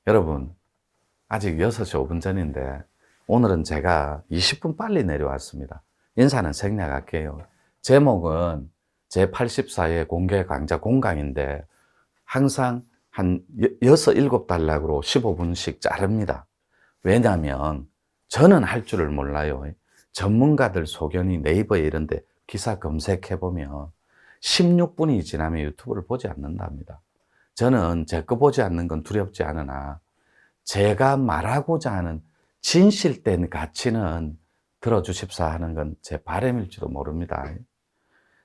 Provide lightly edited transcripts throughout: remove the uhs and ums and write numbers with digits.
여러분, 아직 6시 5분 전인데 오늘은 제가 20분 빨리 내려왔습니다. 인사는 생략할게요. 제목은 제84회 공개 강좌 공강인데 항상 한 6, 7단락으로 15분씩 자릅니다. 왜냐하면 저는 할 줄을 몰라요. 전문가들 소견이 네이버에 이런데 기사 검색해보면 16분이 지나면 유튜브를 보지 않는답니다. 저는 제 거 보지 않는 건 두렵지 않으나 제가 말하고자 하는 진실된 가치는 들어주십사 하는 건 제 바람일지도 모릅니다.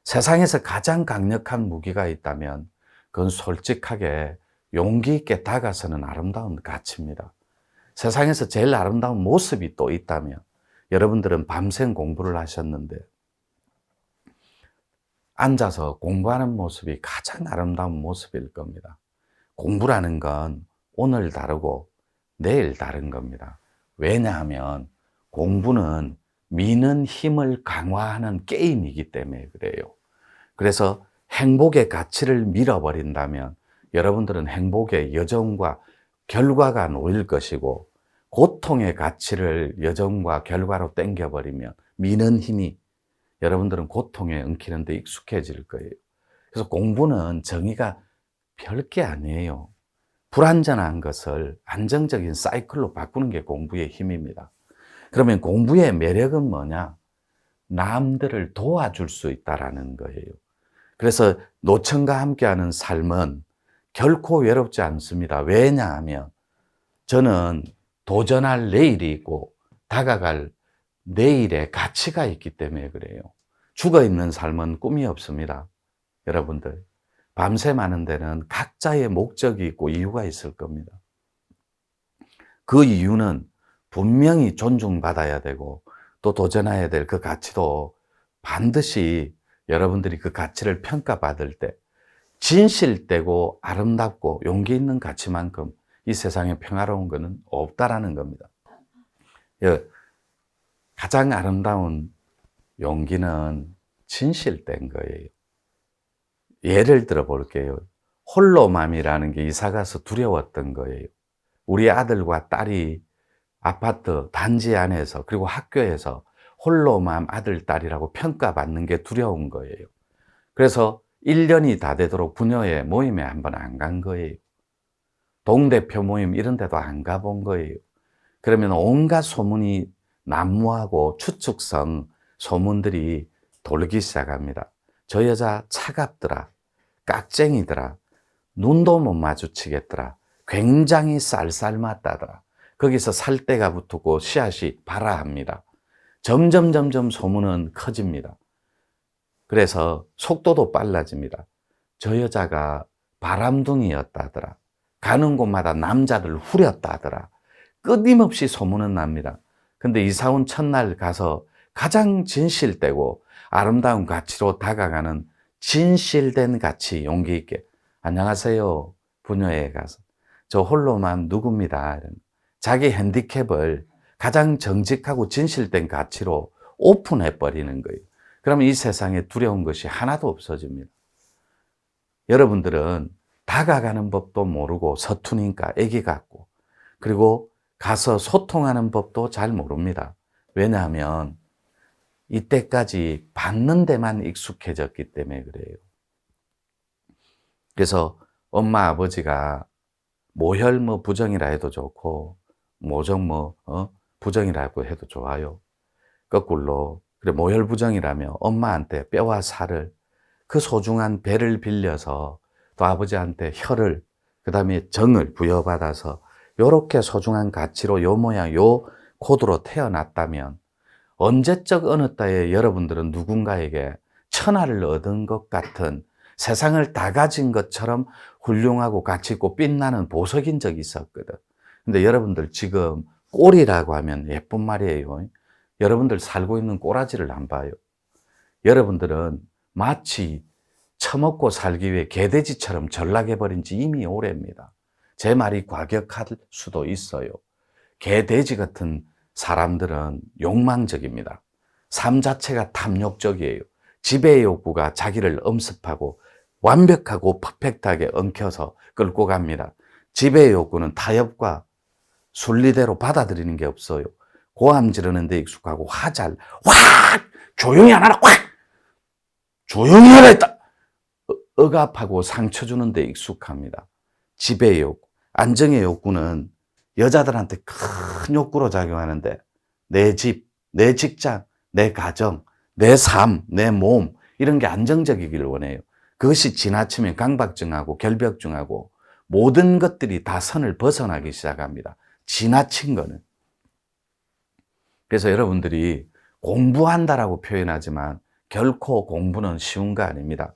세상에서 가장 강력한 무기가 있다면 그건 솔직하게 용기 있게 다가서는 아름다운 가치입니다. 세상에서 제일 아름다운 모습이 또 있다면 여러분들은 밤샘 공부를 하셨는데 앉아서 공부하는 모습이 가장 아름다운 모습일 겁니다. 공부라는 건 오늘 다르고 내일 다른 겁니다. 왜냐하면 공부는 미는 힘을 강화하는 게임이기 때문에 그래요. 그래서 행복의 가치를 밀어버린다면 여러분들은 행복의 여정과 결과가 놓일 것이고 고통의 가치를 여정과 결과로 땡겨버리면 미는 힘이 여러분들은 고통에 엉키는 데 익숙해질 거예요. 그래서 공부는 정의가 별게 아니에요. 불완전한 것을 안정적인 사이클로 바꾸는 게 공부의 힘입니다. 그러면 공부의 매력은 뭐냐? 남들을 도와줄 수 있다는 거예요. 그래서 노천과 함께하는 삶은 결코 외롭지 않습니다. 왜냐하면 저는 도전할 내일이 있고 다가갈 내일의 가치가 있기 때문에 그래요. 죽어있는 삶은 꿈이 없습니다. 여러분들, 밤새 많은 데는 각자의 목적이 있고 이유가 있을 겁니다. 그 이유는 분명히 존중받아야 되고 또 도전해야 될 그 가치도 반드시 여러분들이 그 가치를 평가받을 때 진실되고 아름답고 용기 있는 가치만큼 이 세상에 평화로운 것은 없다라는 겁니다. 가장 아름다운 용기는 진실된 거예요. 예를 들어 볼게요. 홀로맘이라는 게 이사가서 두려웠던 거예요. 우리 아들과 딸이 아파트 단지 안에서 그리고 학교에서 홀로맘 아들, 딸이라고 평가받는 게 두려운 거예요. 그래서 1년이 다 되도록 부녀회 모임에 한번 안 간 거예요. 동대표 모임 이런 데도 안 가본 거예요. 그러면 온갖 소문이 난무하고 추측성 소문들이 돌기 시작합니다. 저 여자 차갑더라, 깍쟁이더라, 눈도 못 마주치겠더라, 굉장히 쌀쌀맞다더라. 거기서 살대가 붙고 씨앗이 발아합니다. 점점 소문은 커집니다. 그래서 속도도 빨라집니다. 저 여자가 바람둥이였다더라. 가는 곳마다 남자를 후렸다더라. 끊임없이 소문은 납니다. 근데 이사 온 첫날 가서 가장 진실되고 아름다운 가치로 다가가는 진실된 가치, 용기 있게 안녕하세요. 부녀회에 가서 저 홀로맘 누굽니다. 자기 핸디캡을 가장 정직하고 진실된 가치로 오픈해 버리는 거예요. 그러면 이 세상에 두려운 것이 하나도 없어집니다. 여러분들은 다가가는 법도 모르고 서투니까 애기 같고 그리고 가서 소통하는 법도 잘 모릅니다. 왜냐하면 이때까지 받는 데만 익숙해졌기 때문에 그래요. 그래서 엄마 아버지가 모혈 부정이라 해도 좋고 모정 부정이라고 해도 좋아요. 거꾸로 그래 모혈 부정이라며 엄마한테 뼈와 살을 그 소중한 배를 빌려서 또 아버지한테 혈을 그 다음에 정을 부여받아서 요렇게 소중한 가치로 요 모양 요 코드로 태어났다면 언제적 어느 때에 여러분들은 누군가에게 천하를 얻은 것 같은 세상을 다 가진 것처럼 훌륭하고 가치 있고 빛나는 보석인 적이 있었거든. 근데 여러분들 지금 꼴이라고 하면 예쁜 말이에요. 여러분들 살고 있는 꼬라지를 안 봐요. 여러분들은 마치 처먹고 살기 위해 개돼지처럼 전락해버린 지 이미 오래입니다. 제 말이 과격할 수도 있어요. 개돼지 같은 사람들은 욕망적입니다. 삶 자체가 탐욕적이에요. 지배의 욕구가 자기를 엄습하고 완벽하고 퍼펙트하게 엉켜서 끌고 갑니다. 지배의 욕구는 타협과 순리대로 받아들이는 게 없어요. 고함 지르는 데 익숙하고 확! 조용히 안 하라! 확! 조용히 하라 했다! 억압하고 상처 주는 데 익숙합니다. 지배의 욕구. 안정의 욕구는 여자들한테 큰 욕구로 작용하는데 내 집, 내 직장, 내 가정, 내 삶, 내 몸 이런 게 안정적이기를 원해요. 그것이 지나치면 강박증하고 결벽증하고 모든 것들이 다 선을 벗어나기 시작합니다. 지나친 거는. 그래서 여러분들이 공부한다라고 표현하지만 결코 공부는 쉬운 거 아닙니다.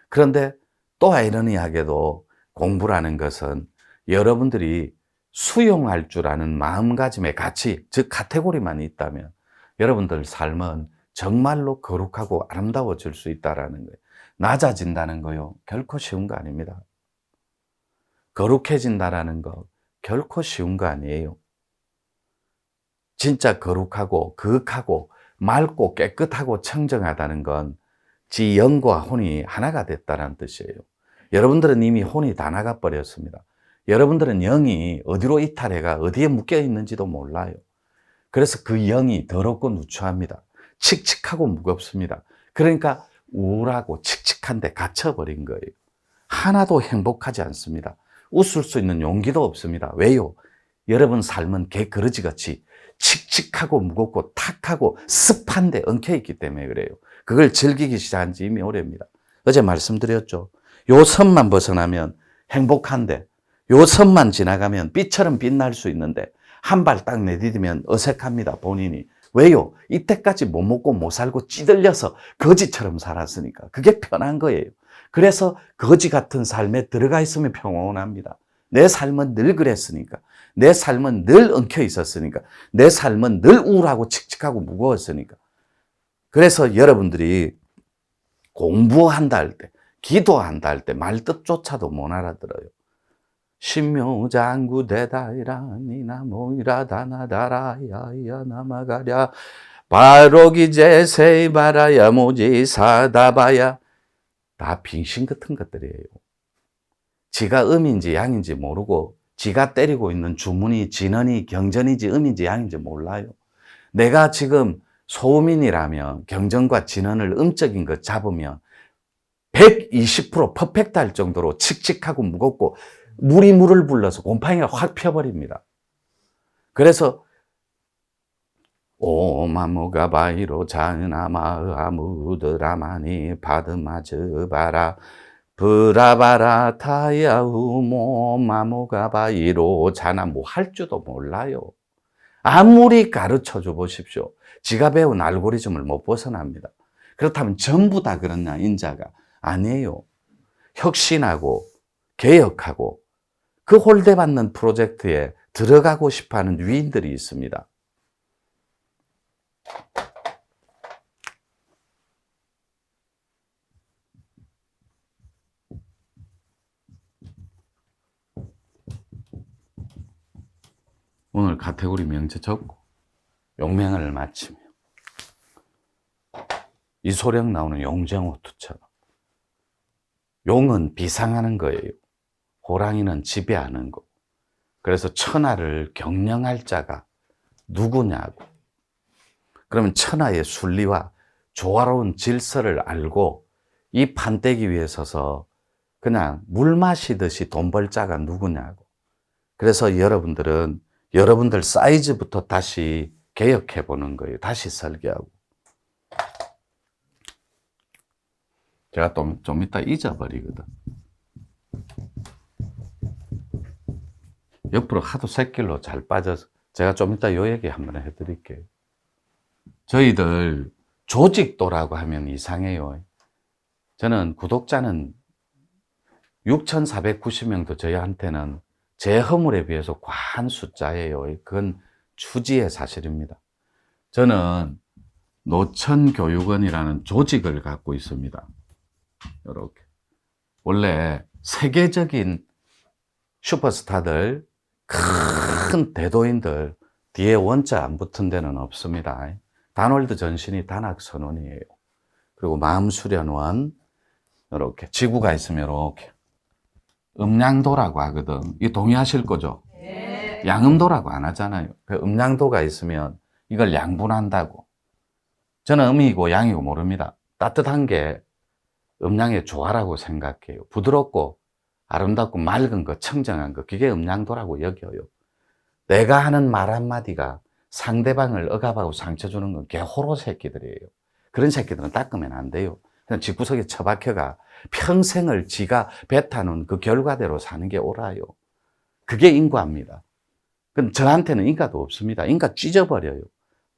그런데 또 아이러니하게도 공부라는 것은 여러분들이 수용할 줄 아는 마음가짐의 가치, 즉 카테고리만 있다면 여러분들 삶은 정말로 거룩하고 아름다워질 수 있다는 거예요. 낮아진다는 거요, 결코 쉬운 거 아닙니다. 거룩해진다는 거 결코 쉬운 거 아니에요. 진짜 거룩하고 거룩하고 맑고 깨끗하고 청정하다는 건 지 영과 혼이 하나가 됐다는 뜻이에요. 여러분들은 이미 혼이 다 나가버렸습니다. 여러분들은 영이 어디로 이탈해가 어디에 묶여 있는지도 몰라요. 그래서 그 영이 더럽고 누추합니다. 칙칙하고 무겁습니다. 그러니까 우울하고 칙칙한데 갇혀버린 거예요. 하나도 행복하지 않습니다. 웃을 수 있는 용기도 없습니다. 왜요? 여러분 삶은 개그러지같이 칙칙하고 무겁고 탁하고 습한데 엉켜있기 때문에 그래요. 그걸 즐기기 시작한 지 이미 오래입니다. 어제 말씀드렸죠. 요 선만 벗어나면 행복한데 요 선만 지나가면 빛처럼 빛날 수 있는데 한 발 딱 내디디면 어색합니다. 본인이. 왜요? 이때까지 못 먹고 못 살고 찌들려서 거지처럼 살았으니까. 그게 편한 거예요. 그래서 거지 같은 삶에 들어가 있으면 평온합니다. 내 삶은 늘 그랬으니까. 내 삶은 늘 엉켜 있었으니까. 내 삶은 늘 우울하고 칙칙하고 무거웠으니까. 그래서 여러분들이 공부한다 할 때, 기도한다 할 때 말뜻조차도 못 알아들어요. 신묘장구 대다이라니나 모이라다나다라야야 나마가랴 바로기제 세이바라야 모지 사다바야. 다 빙신 같은 것들이에요. 지가 음인지 양인지 모르고 지가 때리고 있는 주문이 진언이 경전인지 음인지 양인지 몰라요. 내가 지금 소음인이라면 경전과 진언을 음적인 것 잡으면 120% 퍼펙트 할 정도로 칙칙하고 무겁고 물이 물을 불러서 곰팡이가 확 펴버립니다. 그래서 오마무가 바이로 자나마 아무드라마니 바드마즈바라 브라바라 타야우모 마무가 바이로 자나 뭐 할 줄도 몰라요. 아무리 가르쳐줘 보십시오. 지가 배운 알고리즘을 못 벗어납니다. 그렇다면 전부 다 그렇냐? 인자가 아니에요. 혁신하고 개혁하고 그 홀대받는 프로젝트에 들어가고 싶어하는 위인들이 있습니다. 오늘 카테고리 명제 적고 용맹을 마치며 이소룡 나오는 용정호투처럼 용은 비상하는 거예요. 호랑이는 지배하는 거. 그래서 천하를 경영할 자가 누구냐고. 그러면 천하의 순리와 조화로운 질서를 알고 이 판때기 위에 서서 그냥 물 마시듯이 돈 벌 자가 누구냐고. 그래서 여러분들은 여러분들 사이즈부터 다시 개혁해 보는 거예요. 다시 설계하고. 제가 좀 이따 잊어버리거든. 옆으로 하도 새길로 잘 빠져서 제가 좀 이따 요 얘기 한번 해드릴게요. 저희들 조직도라고 하면 이상해요. 저는 구독자는 6,490명도 저희한테는 제 허물에 비해서 과한 숫자예요. 그건 추지의 사실입니다. 저는 노천교육원이라는 조직을 갖고 있습니다. 이렇게. 원래 세계적인 슈퍼스타들, 큰 대도인들 뒤에 원자 안 붙은 데는 없습니다. 다놀드 전신이 단학선원이에요. 그리고 마음수련원, 이렇게 지구가 있으면 이렇게 음양도라고 하거든. 이 동의하실 거죠? 네. 양음도라고 안 하잖아요. 그 음양도가 있으면 이걸 양분한다고. 저는 음이고 양이고 모릅니다. 따뜻한 게 음양의 조화라고 생각해요. 부드럽고 아름답고 맑은 거, 청정한 거, 그게 음양도라고 여겨요. 내가 하는 말 한마디가 상대방을 억압하고 상처 주는 건 개호로 새끼들이에요. 그런 새끼들은 닦으면 안 돼요. 그냥 집구석에 처박혀가 평생을 지가 뱉어놓은 그 결과대로 사는 게 옳아요. 그게 인과입니다. 그럼 저한테는 인과도 없습니다. 인과 찢어버려요.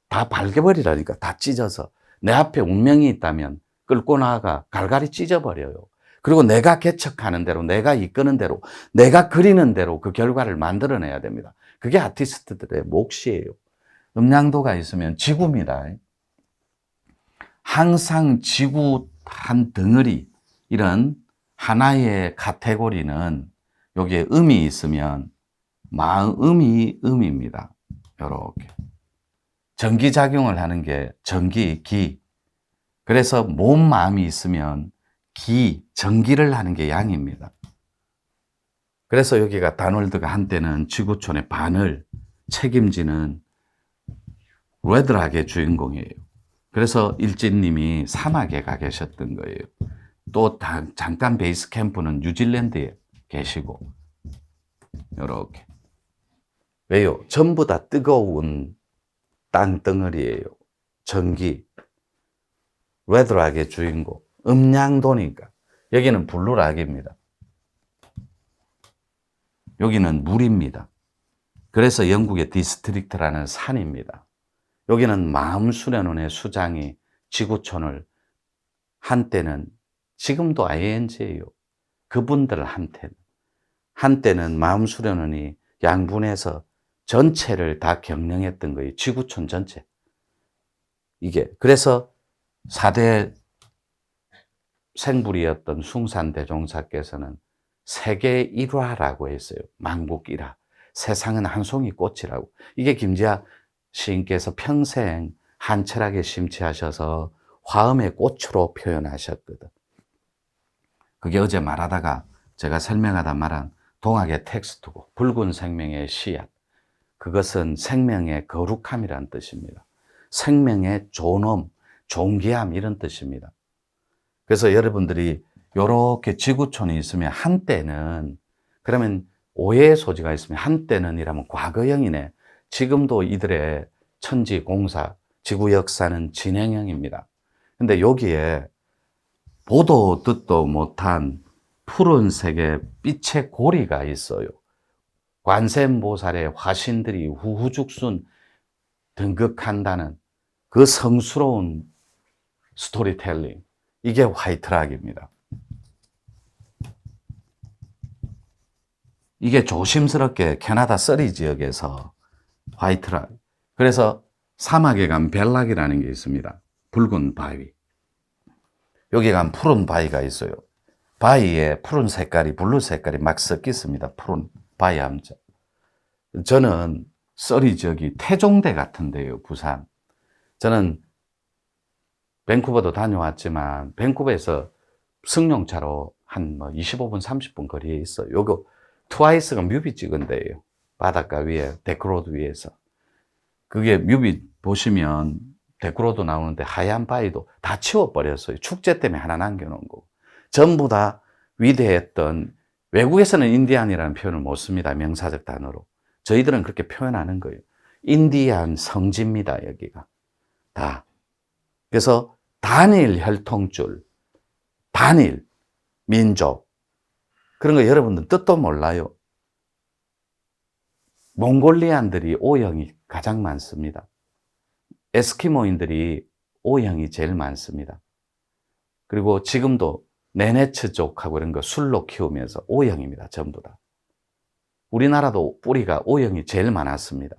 다 발개버리라니까, 다 찢어서. 내 앞에 운명이 있다면 끌고 나가 갈갈이 찢어버려요. 그리고 내가 개척하는 대로, 내가 이끄는 대로, 내가 그리는 대로 그 결과를 만들어내야 됩니다. 그게 아티스트들의 몫이에요. 음양도가 있으면 지구입니다. 항상 지구 한 덩어리, 이런 하나의 카테고리는 여기에 음이 있으면 마음이 음입니다. 이렇게. 전기작용을 하는 게 전기, 기. 그래서 몸, 마음이 있으면 기, 전기를 하는 게 양입니다. 그래서 여기가 다놀드가 한때는 지구촌의 반을 책임지는 레드락의 주인공이에요. 그래서 일진님이 사막에 가 계셨던 거예요. 또 잠깐 베이스 캠프는 뉴질랜드에 계시고, 이렇게. 왜요? 전부 다 뜨거운 땅덩어리예요. 전기. 레드락의 주인공. 음양도니까. 여기는 블루락입니다. 여기는 물입니다. 그래서 영국의 디스트릭트라는 산입니다. 여기는 마음 수련원의 수장이 지구촌을 한때는, 지금도 ING예요. 한때는 마음 수련원이 양분해서 전체를 다 경영했던 거예요. 지구촌 전체. 이게. 그래서 4대 생불이었던 숭산대종사께서는 세계 일화라고 했어요. 만국 일화. 세상은 한 송이 꽃이라고. 이게 김지아 시인께서 평생 한철학에 심취하셔서 화음의 꽃으로 표현하셨거든. 그게 어제 말하다가 제가 설명하다 말한 동학의 텍스트고, 붉은 생명의 씨앗. 그것은 생명의 거룩함이란 뜻입니다. 생명의 존엄, 존귀함, 이런 뜻입니다. 그래서 여러분들이 이렇게 지구촌이 있으면 한때는, 그러면 오해의 소지가 있으면 한때는 이라면 과거형이네. 지금도 이들의 천지 공사, 지구 역사는 진행형입니다. 근데 여기에 보도 듣도 못한 푸른색의 빛의 고리가 있어요. 관세음보살의 화신들이 후후죽순 등극한다는 그 성스러운 스토리텔링. 이게 화이트락입니다. 이게 조심스럽게 캐나다 서리 지역에서 화이트락. 그래서 사막에 가면 벨락이라는 게 있습니다. 붉은 바위. 여기 가면 푸른 바위가 있어요. 바위에 푸른 색깔이, 블루 색깔이 막 섞여 있습니다. 푸른 바위 함자. 저는 서리 지역이 태종대 같은데요, 부산. 저는 밴쿠버도 다녀왔지만 밴쿠버에서 승용차로 한 25분, 30분 거리에 있어요. 요거 트와이스가 뮤비 찍은 데예요. 바닷가 위에, 데크로드 위에서. 그게 뮤비 보시면 데크로드 나오는데 하얀 바위도 다 치워버렸어요. 축제 때문에 하나 남겨놓은 거고. 전부 다 위대했던, 외국에서는 인디안이라는 표현을 못 씁니다. 명사적 단어로. 저희들은 그렇게 표현하는 거예요. 인디안 성지입니다, 여기가. 다. 그래서 단일 혈통줄, 단일 민족. 그런 거 여러분들 뜻도 몰라요. 몽골리안들이 O형이 가장 많습니다. 에스키모인들이 O형이 제일 많습니다. 그리고 지금도 네네츠족하고 이런 거 술로 키우면서 O형입니다. 전부 다. 우리나라도 뿌리가 O형이 제일 많았습니다.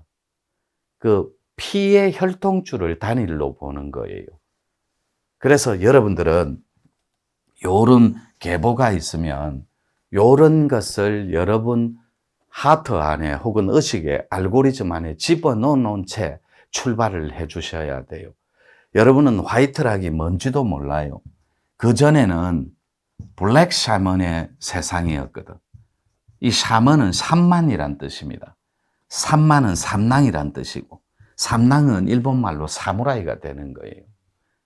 그 피의 혈통줄을 단일로 보는 거예요. 그래서 여러분들은 요런 계보가 있으면 요런 것을 여러분 하트 안에 혹은 의식의 알고리즘 안에 집어넣어놓은 채 출발을 해 주셔야 돼요. 여러분은 화이트락이 뭔지도 몰라요. 그전에는 블랙 샤먼의 세상이었거든. 이 샤먼은 삼만이란 뜻입니다. 삼만은 삼랑이란 뜻이고, 삼랑은 일본말로 사무라이가 되는 거예요.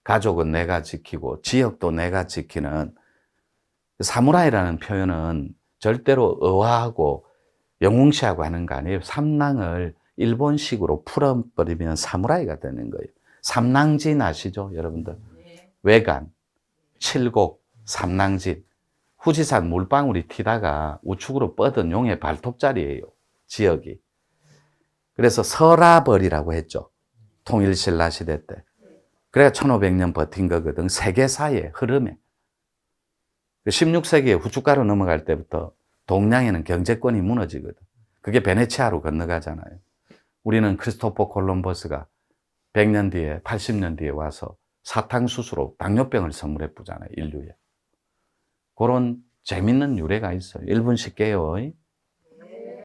가족은 내가 지키고 지역도 내가 지키는, 사무라이라는 표현은 절대로 의화하고 영웅시하고 하는 거 아니에요. 삼랑을 일본식으로 풀어버리면 사무라이가 되는 거예요. 삼랑진 아시죠, 여러분들? 외관, 칠곡, 삼랑진. 후지산 물방울이 튀다가 우측으로 뻗은 용의 발톱자리예요, 지역이. 그래서 서라벌이라고 했죠, 통일신라 시대 때. 그래야 1500년 버틴 거거든, 세계사의 흐름에. 16세기에 후춧가루 넘어갈 때부터 동양에는 경제권이 무너지거든. 그게 베네치아로 건너가잖아요. 우리는 크리스토퍼 콜럼버스가 100년 뒤에, 80년 뒤에 와서 사탕수수로 당뇨병을 선물해 주잖아요, 인류에. 그런 재밌는 유래가 있어요. 1분씩 깨요.